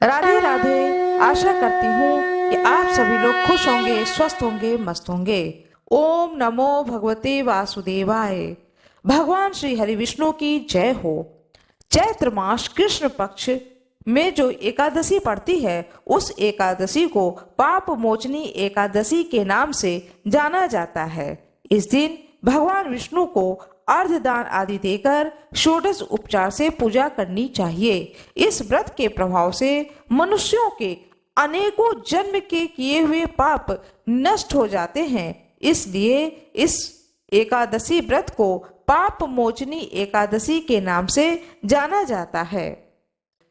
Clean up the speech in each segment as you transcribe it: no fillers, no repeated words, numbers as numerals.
राधे राधे। आशा करती हूँ कि आप सभी लोग खुश होंगे, स्वस्थ होंगे, मस्त होंगे। ओम नमो भगवते वासुदेवाय। भगवान श्री हरि विष्णु की जय हो। चैत्र मास कृष्ण पक्ष में जो एकादशी पड़ती है, उस एकादशी को पाप मोचनी एकादशी के नाम से जाना जाता है। इस दिन भगवान विष्णु को अर्धदान आदि देकर षोडश उपचार से पूजा करनी चाहिए। इस व्रत के प्रभाव से मनुष्यों के अनेकों जन्म के किए हुए पाप नष्ट हो जाते हैं। इसलिए इस एकादशी व्रत को पाप मोचनी एकादशी के नाम से जाना जाता है।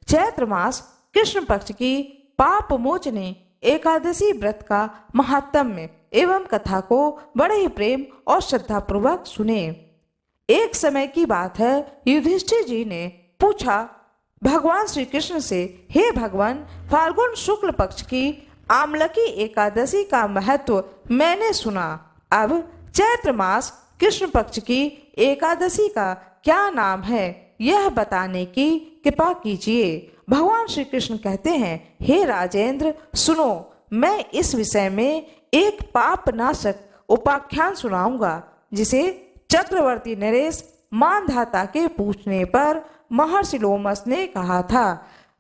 चैत्र मास कृष्ण पक्ष की पाप मोचनी एकादशी व्रत का महात्म्य एवं कथा को बड़े ही प्रेम और श्रद्धा पूर्वक सुने। एक समय की बात है, युधिष्ठिर जी ने पूछा भगवान श्री कृष्ण से, हे भगवान, फाल्गुन शुक्ल पक्ष की आमलकी एकादशी का महत्व मैंने सुना। अब चैत्र मास कृष्ण पक्ष की एकादशी का क्या नाम है, यह बताने की कृपा कीजिए। भगवान श्री कृष्ण कहते हैं, हे राजेंद्र, सुनो, मैं इस विषय में एक पाप नाशक उपाख्यान सुनाऊंगा, जिसे चक्रवर्ती नरेश मानधाता के पूछने पर महर्षि लोमस ने कहा था।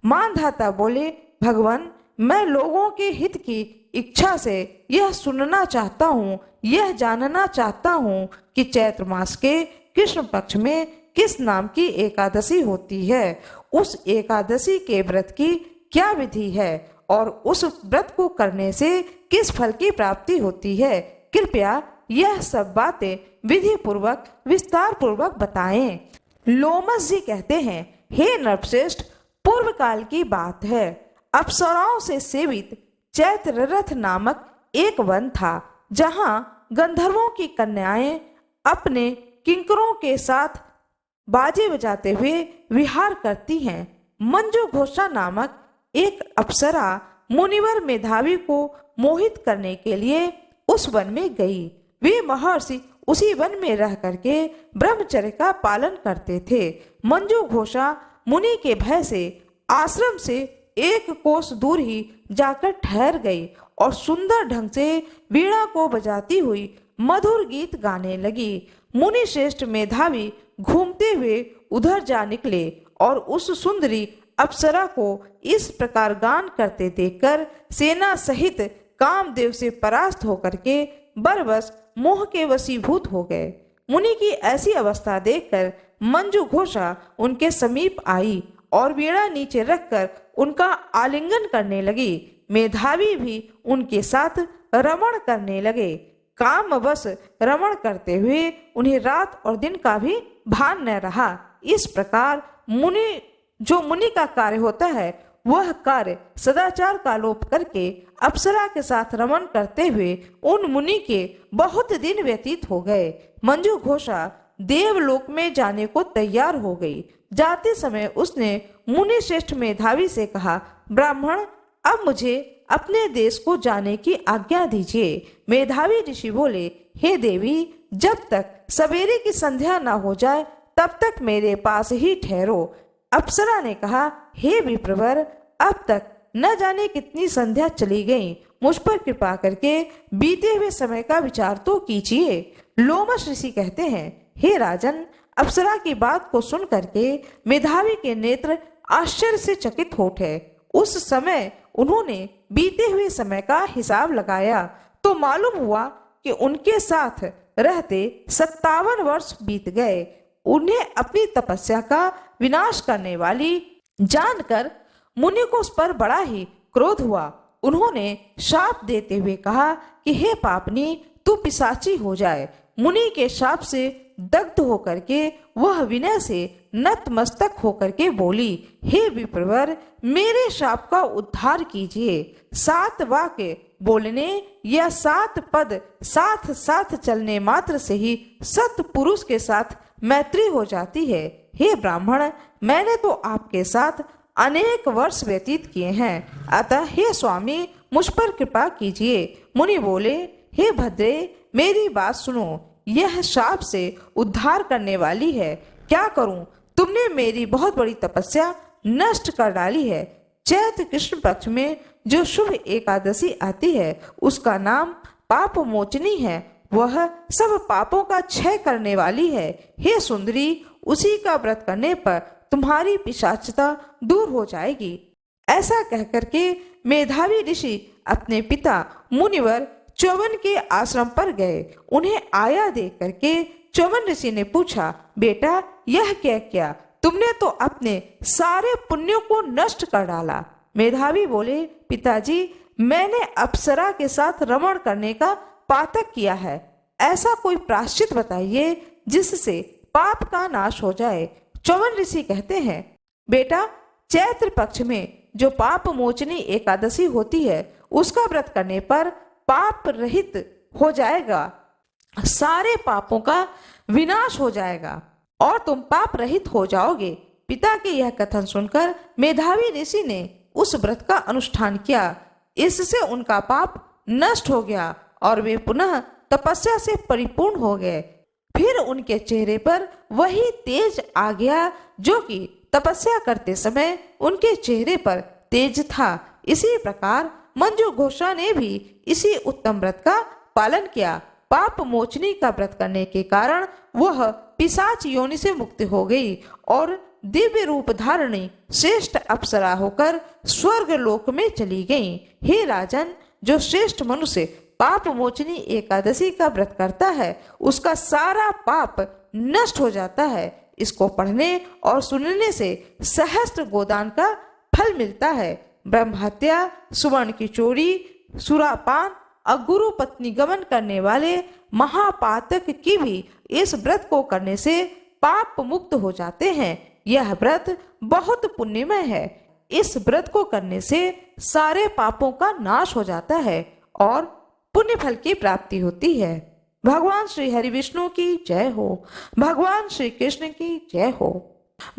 मानधाता बोले, भगवान, मैं लोगों के हित की इच्छा से यह सुनना चाहता हूँ, यह जानना चाहता हूँ कि चैत्र मास के कृष्ण पक्ष में किस नाम की एकादशी होती है, उस एकादशी के व्रत की क्या विधि है और उस व्रत को करने से किस फल की प्राप्ति होती है। कृपया यह सब बातें विधि पूर्वक विस्तार पूर्वक बताएं। लोमस जी कहते हैं, हे नरश्रेष्ठ, पूर्व काल की बात है। अप्सराओं से सेवित चैत्र रथ नामक एक वन था, जहां गंधर्वों की कन्याएं अपने किंकरों के साथ बाजे बजाते हुए विहार करती हैं। मंजू घोषा नामक एक अप्सरा मुनिवर मेधावी को मोहित करने के लिए उस वन में गई। वे महर्षि उसी वन में रह करके ब्रह्मचर्य का पालन करते थे। मंजू घोषा मुनि के भय से आश्रम से एक कोस दूर ही जाकर ठहर गई और सुंदर ढंग से वीणा को बजाती हुई मधुर गीत गाने लगी। मुनि श्रेष्ठ मेधावी घूमते हुए उधर जा निकले और उस सुंदरी अप्सरा को इस प्रकार गान करते देखकर सेना सहित कामदेव से परास्त होकर के बरबस मोह के वशीभूत हो गए। मुनि की ऐसी अवस्था देखकर मंजू घोषा उनके समीप आई और वीणा नीचे रखकर उनका आलिंगन करने लगी। मेधावी भी उनके साथ रमण करने लगे। कामवश रमण करते हुए उन्हें रात और दिन का भी भान न रहा। इस प्रकार मुनि का कार्य होता है, वह कार्य सदाचार का लोप करके अप्सरा के साथ रमण करते हुए उन मुनि के बहुत दिन व्यतीत हो गए। मंजू घोषा देवलोक में जाने को तैयार हो गई। जाते समय उसने मुनि श्रेष्ठ मेधावी से कहा, ब्राह्मण, अब मुझे अपने देश को जाने की आज्ञा दीजिए। मेधावी ऋषि बोले, हे देवी, जब तक सवेरे की संध्या न हो जाए तब तक मेरे पास ही ठहरो। अप्सरा ने कहा, हे विप्रवर, अब तक न जाने कितनी संध्या चली गई, मुझ पर कृपा करके बीते हुए समय का विचार तो कीजिए। लोमस ऋषि कहते हैं, हे राजन, अप्सरा की बात को सुन करके मेधावी के नेत्र आश्चर्य से चकित हो उठे। उस समय उन्होंने बीते हुए समय का हिसाब लगाया तो मालूम हुआ कि उनके साथ रहते 57 वर्ष बीत गए। उन्हें अपनी तपस्या का विनाश करने वाली जानकर मुनि को उस पर बड़ा ही क्रोध हुआ। उन्होंने शाप देते हुए कहा कि हे पापनी, तू पिशाची हो जाए। मुनि के शाप से दग्ध होकर के वह विनय से नतमस्तक होकर के बोली, हे विप्रवर, मेरे शाप का उद्धार कीजिए। 7 वाक्य बोलने या 7 पद साथ साथ चलने मात्र से ही सत्पुरुष के साथ मैत्री हो जाती है। हे ब्राह्मण, मैंने तो आपके साथ अनेक वर्ष व्यतीत किए हैं, अतः हे स्वामी, मुझ पर कृपा कीजिए। मुनि बोले, हे भद्रे, मेरी बात सुनो, यह शाप से उद्धार करने वाली है। क्या करूं? तुमने मेरी बहुत बड़ी तपस्या नष्ट कर डाली है। चैत्र कृष्ण पक्ष में जो शुभ एकादशी आती है उसका नाम पाप मोचनी है। वह सब पापों का क्षय करने वाली है। हे सुंदरी, उसी का व्रत करने पर तुम्हारी पिशाचता दूर हो जाएगी। ऐसा कहकर के मेधावी ऋषि अपने पिता मुनिवर च्यवन के आश्रम पर गए। उन्हें आया देख करके च्यवन ऋषि ने पूछा, बेटा यह क्या किया? तुमने तो अपने सारे पुण्यों को नष्ट कर डाला। मेधावी बोले, पिताजी मैंने अप्सरा के साथ रमण करने का पातक किया है। ऐसा कोई प्रायश्चित बताइए जिससे पाप का नाश हो जाए। च्यवन ऋषि कहते हैं, बेटा चैत्र पक्ष में जो पाप मोचनी एकादशी होती है उसका व्रत करने पर पाप रहित हो जाएगा, सारे पापों का विनाश हो जाएगा और तुम पाप रहित हो जाओगे। पिता के यह कथन सुनकर मेधावी ऋषि ने उस व्रत का अनुष्ठान किया। इससे उनका पाप नष्ट हो गया और वे पुनः तपस्या से परिपूर्ण हो गए। फिर उनके चेहरे पर वही तेज आ गया जो कि तपस्या करते समय उनके चेहरे पर तेज था। इसी प्रकार मंजू घोषा ने भी इसी उत्तम व्रत का पालन किया। पाप मोचनी का व्रत करने के कारण वह पिशाच योनि से मुक्त हो गई और दिव्य रूप धारणी श्रेष्ठ अप्सरा होकर स्वर्ग लोक में चली गई। हे राजन, जो श्रेष्ठ मनुष्य पाप मोचनी एकादशी का व्रत करता है उसका सारा पाप नष्ट हो जाता है। इसको पढ़ने और सुनने से सहस्त्र गोदान का फल मिलता है। ब्रह्महत्या, सुवर्ण की चोरी, सुरापान और गुरु पत्नी गमन करने वाले महापातक की भी इस व्रत को करने से पाप मुक्त हो जाते हैं। यह व्रत बहुत पुण्यमय है। इस व्रत को करने से सारे पापों का नाश हो जाता है और पुण्य फल की प्राप्ति होती है। भगवान श्री हरि विष्णु की जय हो। भगवान श्री कृष्ण की जय हो।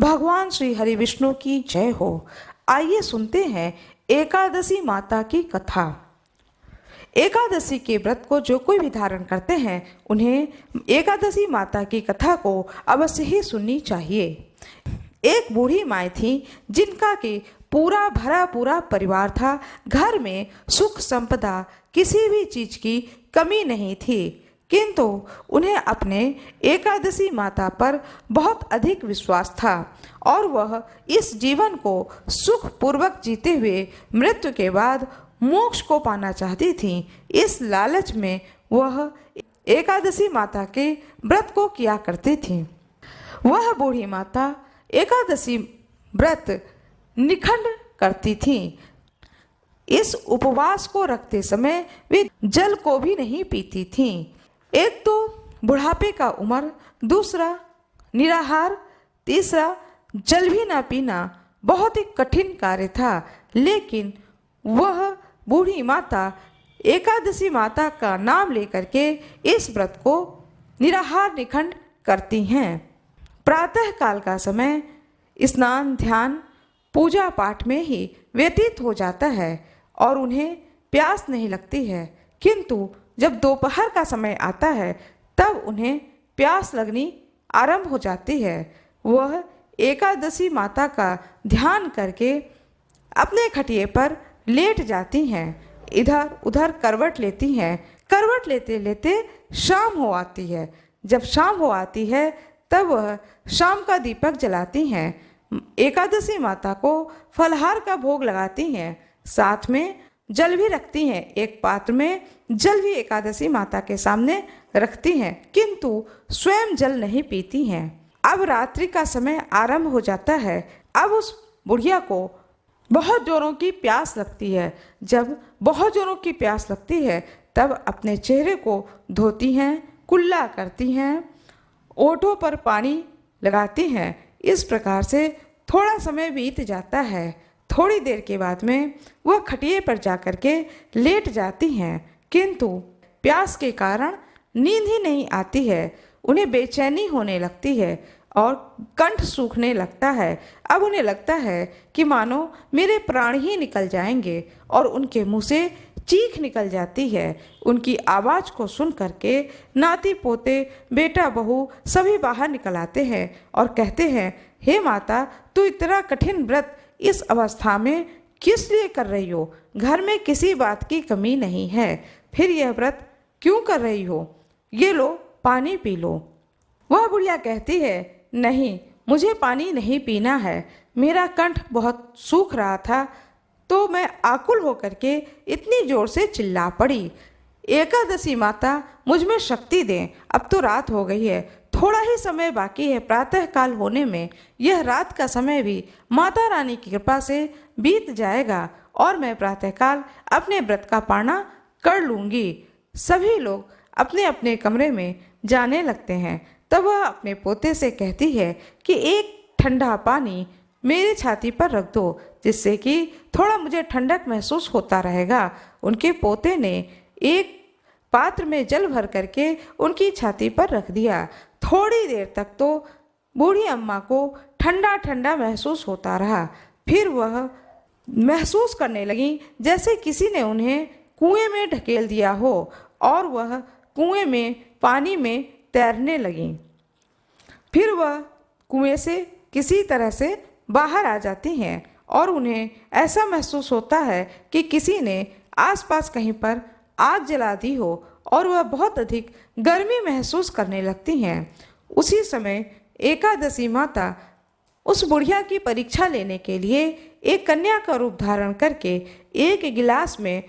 भगवान श्री हरि विष्णु की जय हो। आइए सुनते हैं एकादशी माता की कथा। एकादशी के व्रत को जो कोई भी धारण करते हैं उन्हें एकादशी माता की कथा को अवश्य ही सुननी चाहिए। एक बूढ़ी माँ थी जिनका के पूरा भरा पूरा परिवार था। घर में सुख संपदा किसी भी चीज की कमी नहीं थी, किंतु उन्हें अपने एकादशी माता पर बहुत अधिक विश्वास था और वह इस जीवन को सुख पूर्वक जीते हुए मृत्यु के बाद मोक्ष को पाना चाहती थी। इस लालच में वह एकादशी माता के व्रत को किया करती थी। वह बूढ़ी माता एकादशी व्रत निखंड करती थी। इस उपवास को रखते समय वे जल को भी नहीं पीती थी। एक तो बुढ़ापे का उम्र, दूसरा निराहार, तीसरा जल भी ना पीना बहुत ही कठिन कार्य था। लेकिन वह बूढ़ी माता एकादशी माता का नाम लेकर के इस व्रत को निराहार निखंड करती हैं। प्रातः काल का समय स्नान, ध्यान, पूजा पाठ में ही व्यतीत हो जाता है और उन्हें प्यास नहीं लगती है, किंतु जब दोपहर का समय आता है तब उन्हें प्यास लगनी आरंभ हो जाती है। वह एकादशी माता का ध्यान करके अपने खटिए पर लेट जाती हैं, इधर उधर करवट लेती हैं। करवट लेते लेते शाम हो आती है। जब शाम हो आती है तब वह शाम का दीपक जलाती हैं। एकादशी माता को फलहार का भोग लगाती हैं, साथ में जल भी रखती हैं। एक पात्र में जल भी एकादशी माता के सामने रखती हैं, किंतु स्वयं जल नहीं पीती हैं। अब रात्रि का समय आरंभ हो जाता है। अब उस बुढ़िया को बहुत जोरों की प्यास लगती है। जब बहुत जोरों की प्यास लगती है तब अपने चेहरे को धोती हैं, कुल्ला करती हैं, ओठों पर पानी लगाती हैं। इस प्रकार से थोड़ा समय बीत जाता है। थोड़ी देर के बाद में वह खटिए पर जाकर के लेट जाती हैं, किंतु प्यास के कारण नींद ही नहीं आती है। उन्हें बेचैनी होने लगती है और कंठ सूखने लगता है। अब उन्हें लगता है कि मानो मेरे प्राण ही निकल जाएंगे और उनके मुंह से चीख निकल जाती है। उनकी आवाज़ को सुन करके नाती पोते, बेटा बहू सभी बाहर निकल आते हैं और कहते हैं, हे माता, तू इतना कठिन व्रत इस अवस्था में किस लिए कर रही हो? घर में किसी बात की कमी नहीं है, फिर यह व्रत क्यों कर रही हो? ये लो, पानी पी लो। वह बुढ़िया कहती है, नहीं, मुझे पानी नहीं पीना है। मेरा कंठ बहुत सूख रहा था तो मैं आकुल होकर के इतनी जोर से चिल्ला पड़ी। एकादशी माता, मुझ में शक्ति दें, अब तो रात हो गई है, थोड़ा ही समय बाकी है प्रातः काल होने में। यह रात का समय भी माता रानी की कृपा से बीत जाएगा और मैं प्रातःकाल अपने व्रत का पारणा कर लूँगी। सभी लोग अपने अपने कमरे में जाने लगते हैं। तब वह अपने पोते से कहती है कि एक ठंडा पानी मेरी छाती पर रख दो, जिससे कि थोड़ा मुझे ठंडक महसूस होता रहेगा। उनके पोते ने एक पात्र में जल भर करके उनकी छाती पर रख दिया। थोड़ी देर तक तो बूढ़ी अम्मा को ठंडा ठंडा महसूस होता रहा। फिर वह महसूस करने लगी जैसे किसी ने उन्हें कुएं में ढकेल दिया हो और वह कुएं में पानी में तैरने लगी। फिर वह कुएं से किसी तरह से बाहर आ जाती हैं और उन्हें ऐसा महसूस होता है कि किसी ने आसपास कहीं पर आग जला दी हो और वह बहुत अधिक गर्मी महसूस करने लगती हैं। उसी समय एकादशी माता उस बुढ़िया की परीक्षा लेने के लिए एक कन्या का रूप धारण करके एक गिलास में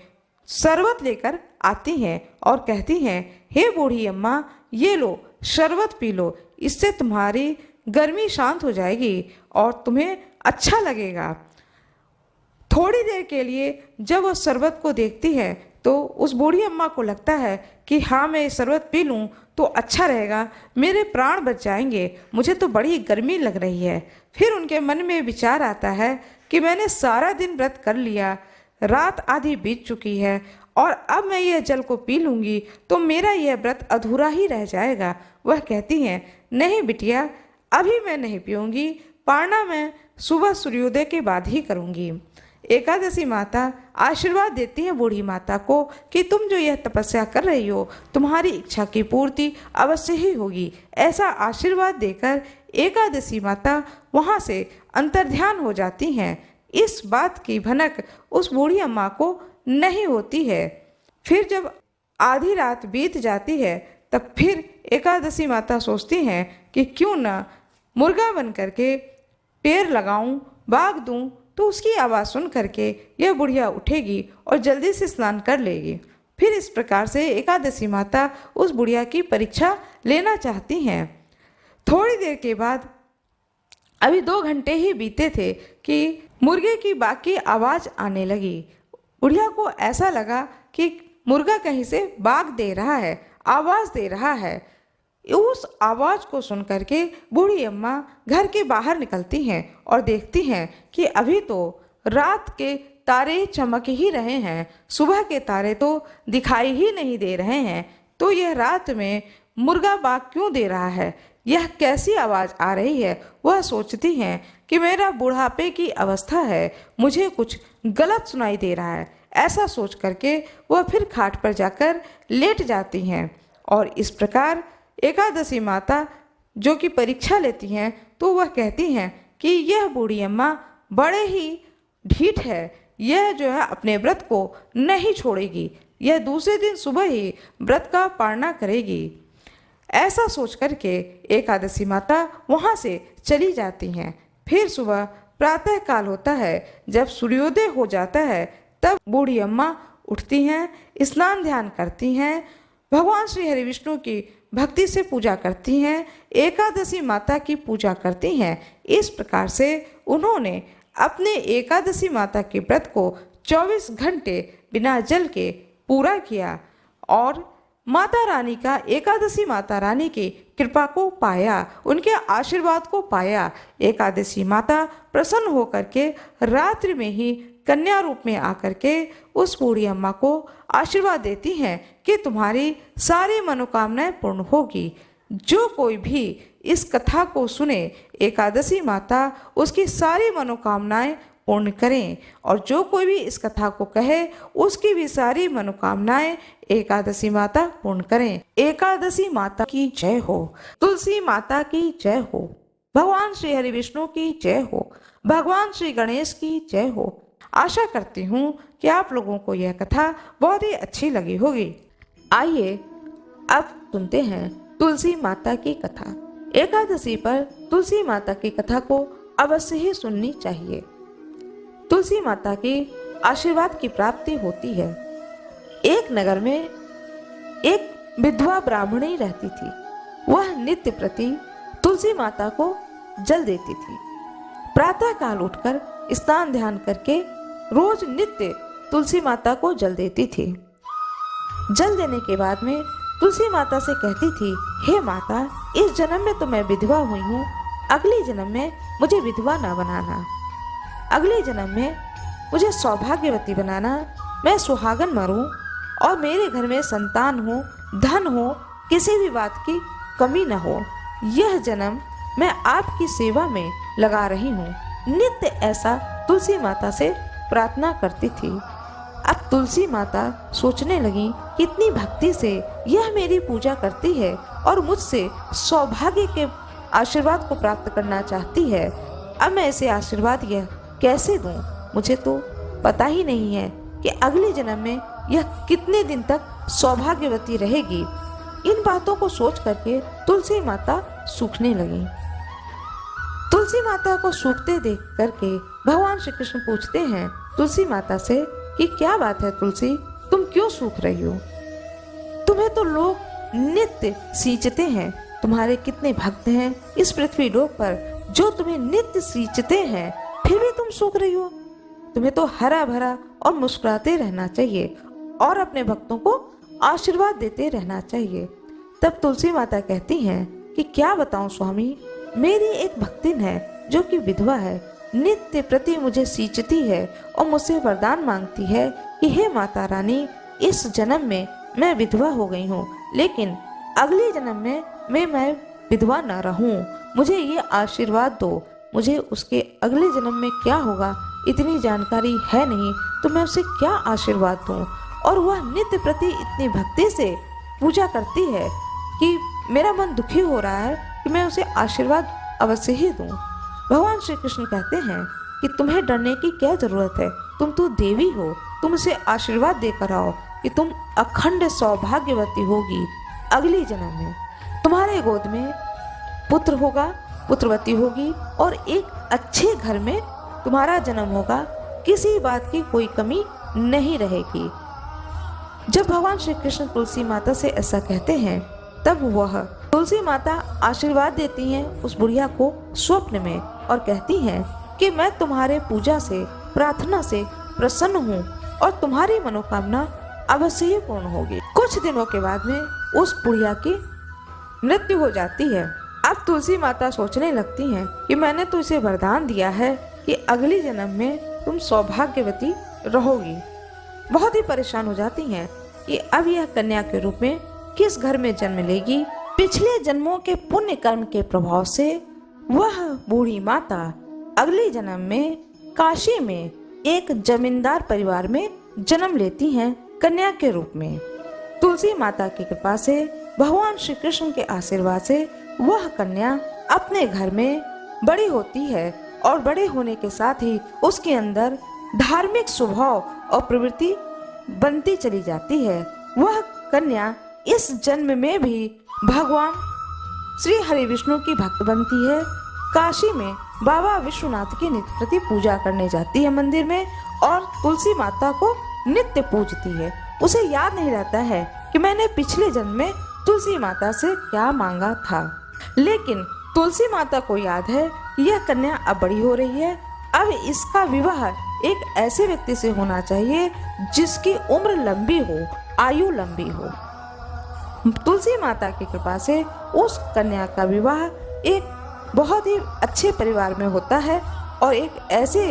शरबत लेकर आती हैं और कहती हैं, हे बूढ़ी अम्मा, ये लो, शरबत पी लो, इससे तुम्हारी गर्मी शांत हो जाएगी और तुम्हें अच्छा लगेगा। थोड़ी देर के लिए जब वह शरबत को देखती है तो उस बूढ़ी अम्मा को लगता है कि हाँ, मैं शरबत पी लूँ तो अच्छा रहेगा, मेरे प्राण बच जाएंगे, मुझे तो बड़ी गर्मी लग रही है। फिर उनके मन में विचार आता है कि मैंने सारा दिन व्रत कर लिया, रात आधी बीत चुकी है और अब मैं यह जल को पी लूँगी तो मेरा यह व्रत अधूरा ही रह जाएगा। वह कहती हैं, नहीं बिटिया, अभी मैं नहीं पीऊँगी, पारणा मैं सुबह सूर्योदय के बाद ही करूँगी। एकादशी माता आशीर्वाद देती हैं बूढ़ी माता को कि तुम जो यह तपस्या कर रही हो, तुम्हारी इच्छा की पूर्ति अवश्य ही होगी। ऐसा आशीर्वाद देकर एकादशी माता वहाँ से अंतर्ध्यान हो जाती हैं। इस बात की भनक उस बूढ़ी अम्मा को नहीं होती है। फिर जब आधी रात बीत जाती है तब फिर एकादशी माता सोचती हैं कि क्यों न मुर्गा बन करके पैर लगाऊं, बाग दूं तो उसकी आवाज़ सुन करके यह बुढ़िया उठेगी और जल्दी से स्नान कर लेगी। फिर इस प्रकार से एकादशी माता उस बुढ़िया की परीक्षा लेना चाहती हैं। थोड़ी देर के बाद, अभी 2 घंटे ही बीते थे कि मुर्गे की बाग की आवाज़ आने लगी। बुढ़िया को ऐसा लगा कि मुर्गा कहीं से बाग दे रहा है, आवाज़ दे रहा है। उस आवाज़ को सुन करके बूढ़ी अम्मा घर के बाहर निकलती हैं और देखती हैं कि अभी तो रात के तारे चमक ही रहे हैं, सुबह के तारे तो दिखाई ही नहीं दे रहे हैं। तो यह रात में मुर्गा बाग क्यों दे रहा है, यह कैसी आवाज़ आ रही है? वह सोचती हैं कि मेरा बुढ़ापे की अवस्था है, मुझे कुछ गलत सुनाई दे रहा है। ऐसा सोच करके वह फिर खाट पर जाकर लेट जाती हैं और इस प्रकार एकादशी माता जो कि परीक्षा लेती हैं तो वह कहती हैं कि यह बूढ़ी अम्मा बड़े ही ढीठ है, यह जो है अपने व्रत को नहीं छोड़ेगी, यह दूसरे दिन सुबह ही व्रत का पारणा करेगी। ऐसा सोच करके एकादशी माता वहाँ से चली जाती हैं। फिर सुबह प्रातः काल होता है, जब सूर्योदय हो जाता है तब बूढ़ी अम्मा उठती हैं, स्नान ध्यान करती हैं, भगवान श्री हरि विष्णु की भक्ति से पूजा करती हैं, एकादशी माता की पूजा करती हैं। इस प्रकार से उन्होंने अपने एकादशी माता के व्रत को 24 घंटे बिना जल के पूरा किया और माता रानी का, एकादशी माता रानी की कृपा को पाया, उनके आशीर्वाद को पाया। एकादशी माता प्रसन्न होकर के रात्रि में ही कन्या रूप में आकर के उस बूढ़ी अम्मा को आशीर्वाद देती हैं कि तुम्हारी सारी मनोकामनाएं पूर्ण होगी। जो कोई भी इस कथा को सुने, एकादशी माता उसकी सारी मनोकामनाएं पूर्ण करें और जो कोई भी इस कथा को कहे उसकी भी सारी मनोकामनाएं एकादशी माता पूर्ण करें। एकादशी माता की जय हो, तुलसी माता की जय हो, भगवान श्री हरि विष्णु की जय हो, भगवान श्री गणेश की जय हो। आशा करती हूँ कि आप लोगों को यह कथा बहुत ही अच्छी लगी होगी। आइए अब सुनते हैं तुलसी माता की कथा। एकादशी पर तुलसी माता की कथा को अवश्य ही सुननी चाहिए। तुलसी माता की आशीर्वाद की प्राप्ति होती है। एक नगर में एक विधवा ब्राह्मणी रहती थी। वह नित्य प्रति तुलसी माता को जल देती थी। प्रातः काल उठकर स्नान ध्यान करके रोज नित्य तुलसी माता को जल देती थी। जल देने के बाद में तुलसी माता से कहती थी, हे माता, इस जन्म में तो मैं विधवा हुई हूँ, अगले जन्म में मुझे विधवा ना बनाना। अगले जन्म में मुझे सौभाग्यवती बनाना, मैं सुहागन मरूं और मेरे घर में संतान हो, धन हो, किसी भी बात की कमी न हो। यह जन्म मैं आपकी सेवा में लगा रही हूँ। नित्य ऐसा तुलसी माता से प्रार्थना करती थी। अब तुलसी माता सोचने लगी, कितनी भक्ति से यह मेरी पूजा करती है और मुझसे सौभाग्य के आशीर्वाद को प्राप्त करना चाहती है। अब मैं इसे आशीर्वाद यह कैसे दूं? मुझे तो पता ही नहीं है कि अगले जन्म में यह कितने दिन तक सौभाग्यवती रहेगी। इन बातों को सोच करके तुलसी माता सूखने लगी। तुलसी माता को सूखते देख करके भगवान श्री कृष्ण पूछते हैं तुलसी माता से कि क्या बात है तुलसी, तुम क्यों सूख रही हो? तुम्हें तो लोग नित्य सींचते हैं। तुम्हारे कितने भक्त हैं इस पृथ्वी लोक पर जो तुम्हें नित्य सींचते हैं, फिर भी तुम सूख रही हो। तुम्हें तो हरा भरा और मुस्कुराते रहना चाहिए और अपने भक्तों को आशीर्वाद देते रहना चाहिए। तब तुलसी माता कहती हैं कि क्या बताऊं स्वामी, मेरी एक भक्तिन है जो कि विधवा है, नित्य प्रति मुझे सींचती है और मुझसे वरदान मांगती है कि हे माता रानी, इस जन्म में मैं विधवा हो गई हूँ, लेकिन अगले जन्म में मैं विधवा न रहूं। मुझे ये आशीर्वाद दो। मुझे उसके अगले जन्म में क्या होगा इतनी जानकारी है नहीं, तो मैं उसे क्या आशीर्वाद दूं? और वह नित्य प्रति इतनी भक्ति से पूजा करती है कि मेरा मन दुखी हो रहा है कि मैं उसे आशीर्वाद अवश्य ही दूं। भगवान श्री कृष्ण कहते हैं कि तुम्हें डरने की क्या जरूरत है, तुम तो देवी हो, तुम उसे आशीर्वाद देकर आओ कि तुम अखंड सौभाग्यवती होगी। अगली जन्म में तुम्हारे गोद में पुत्र होगा, पुत्रवती होगी और एक अच्छे घर में तुम्हारा जन्म होगा, किसी बात की कोई कमी नहीं रहेगी। जब भगवान श्री कृष्ण तुलसी माता से ऐसा कहते हैं, तब वह तुलसी माता आशीर्वाद देती हैं उस बुढ़िया को स्वप्न में और कहती हैं कि मैं तुम्हारे पूजा से, प्रार्थना से प्रसन्न हूँ और तुम्हारी मनोकामना अवश्य ही पूर्ण होगी। कुछ दिनों के बाद में उस बुढ़िया की मृत्यु हो जाती है। अब तुलसी माता सोचने लगती हैं कि मैंने तो इसे वरदान दिया है कि अगले जन्म में तुम सौभाग्यवती रहोगी। बहुत ही परेशान हो जाती हैं कि अब यह कन्या के रूप में किस घर में जन्म लेगी। पिछले जन्मों के पुण्य कर्म के प्रभाव से वह बूढ़ी माता अगले जन्म में काशी में एक जमींदार परिवार में जन्म लेती हैं कन्या के रूप में। तुलसी माता की कृपा से, भगवान श्री कृष्ण के आशीर्वाद से वह कन्या अपने घर में बड़ी होती है और बड़े होने के साथ ही उसके अंदर धार्मिक स्वभाव और प्रवृत्ति बनती चली जाती है। वह कन्या इस जन्म में भी भगवान श्री हरि विष्णु की भक्त बनती है। काशी में बाबा विश्वनाथ की नित्य प्रति पूजा करने जाती है मंदिर में और तुलसी माता को नित्य पूजती है। उसे याद नहीं रहता है कि मैंने पिछले जन्म में तुलसी माता से क्या मांगा था, लेकिन तुलसी माता को याद है यह कन्या अब बड़ी हो रही है। अब इसका विवाह एक ऐसे व्यक्ति से होना चाहिए जिसकी उम्र लंबी हो, आयु लंबी हो। तुलसी माता की कृपा से उस कन्या का विवाह एक बहुत ही अच्छे परिवार में होता है और एक ऐसे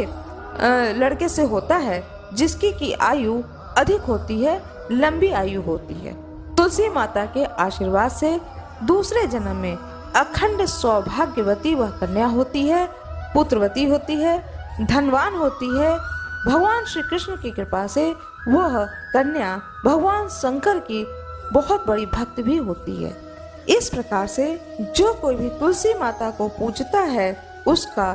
लड़के से होता है जिसकी की आयु अधिक होती है, लंबी आयु होती है। तुलसी माता के आशीर्वाद से दूसरे जन्म में अखंड सौभाग्यवती वह कन्या होती है, पुत्रवती होती है, धनवान होती है। भगवान श्री कृष्ण की कृपा से वह कन्या भगवान शंकर की बहुत बड़ी भक्त भी होती है। इस प्रकार से जो कोई भी तुलसी माता को पूजता है उसका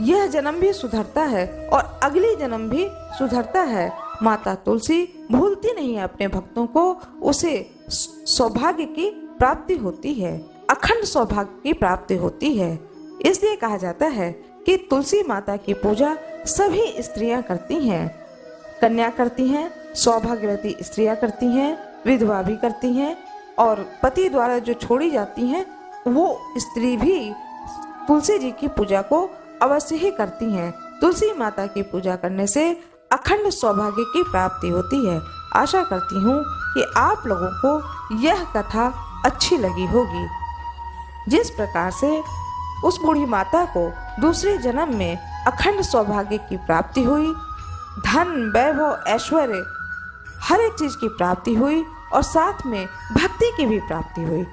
यह जन्म भी सुधरता है और अगली जन्म भी सुधरता है। माता तुलसी भूलती नहीं है अपने भक्तों को, उसे सौभाग्य की प्राप्ति होती है, अखंड सौभाग्य की प्राप्ति होती है। इसलिए कहा जाता है कि तुलसी माता की पूजा सभी स्त्रियां करती हैं। कन्या करती हैं, सौभाग्यवती स्त्रियां करती हैं, विधवा भी करती हैं, और पति द्वारा जो छोड़ी जाती हैं वो स्त्री भी तुलसी जी की पूजा को अवश्य ही करती हैं। तुलसी माता की पूजा करने से अखंड सौभाग्य की प्राप्ति होती है। आशा करती हूँ कि आप लोगों को यह कथा अच्छी लगी होगी। जिस प्रकार से उस बूढ़ी माता को दूसरे जन्म में अखंड सौभाग्य की प्राप्ति हुई, धन, वैभव, ऐश्वर्य, हर एक चीज की प्राप्ति हुई और साथ में भक्ति की भी प्राप्ति हुई,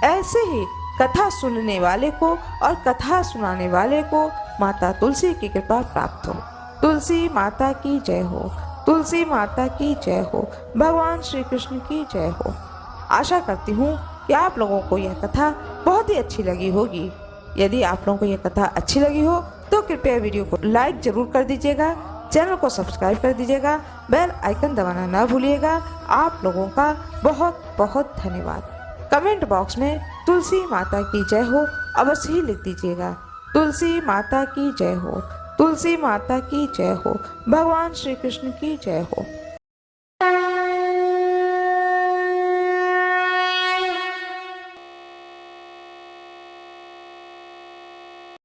ऐसे ही कथा सुनने वाले को और कथा सुनाने वाले को माता तुलसी की कृपा प्राप्त हो। तुलसी माता की जय हो, तुलसी माता की जय हो, भगवान श्री कृष्ण की जय हो। आशा करती हूँ कि आप लोगों को यह कथा बहुत ही अच्छी लगी होगी। यदि आप लोगों को यह कथा अच्छी लगी हो तो कृपया वीडियो को लाइक जरूर कर दीजिएगा, चैनल को सब्सक्राइब कर दीजिएगा, बेल आइकन दबाना ना भूलिएगा। आप लोगों का बहुत बहुत धन्यवाद। कमेंट बॉक्स में तुलसी माता की जय हो अवश्य ही लिख दीजिएगा। तुलसी माता की जय हो, तुलसी माता की जय हो, भगवान श्री कृष्ण की जय हो।